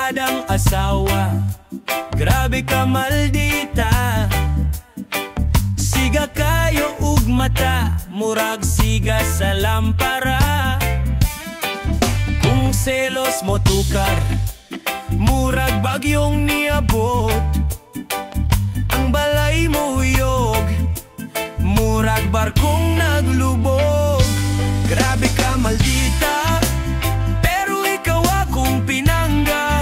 barkadang asawa. Grabe ka maldita, siga kayo ug mata, murag siga sa lampara. Kung selos mo tukar, murag bagyong niabot. Ang balay mo huyog, murag barkong naglubog. Grabe ka maldita, pero ikaw akong pinangga.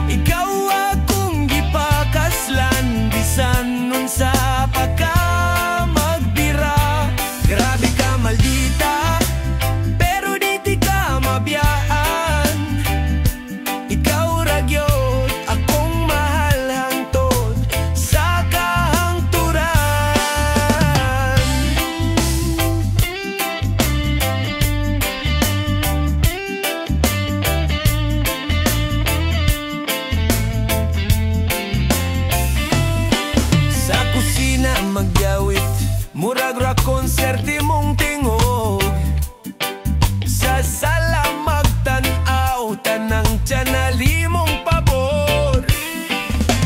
Ikaw akong gipakaslan, bisan nun sa pagka magbira. Grabe ka maldita, pero di ka mabiyaan. Ikaw ragyot, akong mahal hangtod sa kahangturan. Sa kusina magyawit, murag ra konserte mong tingog. Sa sala magtan-aw, tanang tiyanali mong pabor.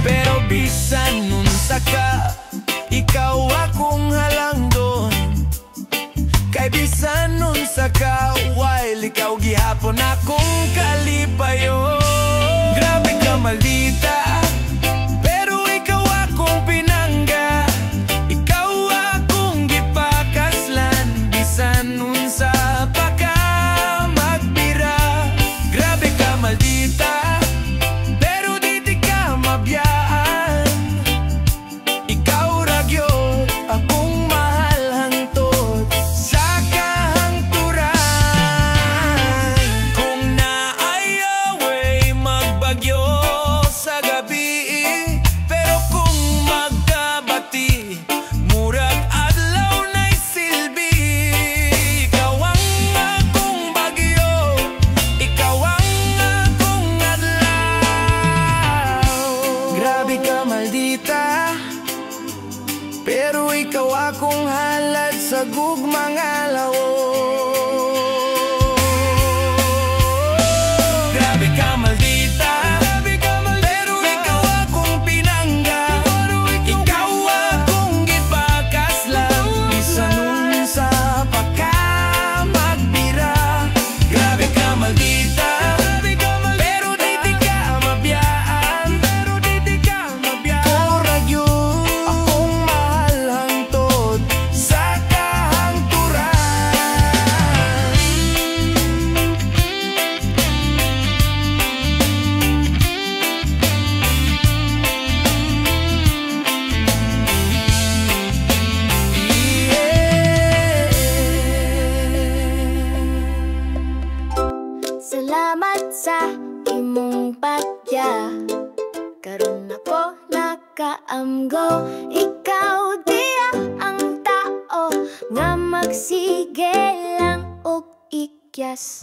Pero bisan nun sa ka, ikaw akong halangdon. Kay bisan nun sa ka, while ikaw gihapon akong kalipayon. Grabe ka maldita, pero ikaw akong pinangga. Ikaw akong gipakaslan, bisan nun sa pagka magbira. Grabe ka maldita, pero di ka mabiyaan. Ikaw ragyot, akong mahal hangtod sa kahangturan. Kung naayaway magbagyo sa gabi, pero kung magkabati, murag adlaw na'y silbi. Ikaw ang akong bagyo, ikaw ang akong adlaw. Grabe ka maldita, pero ikaw akong halad sa gugmang alaw. Grabe ka maldita, pero ikaw akong pinangga. Ikaw akong gipakaslan, bisan nun sa pagka magbira. Grabe ka maldita, pero di ka mabiyaan. Ikaw ragyot, akong mahal hangtod sa kahangturan. Salamat sa imong patya, karon ako nakaamgo. Ikaw diya ang tao nga magsige lang og ikyas.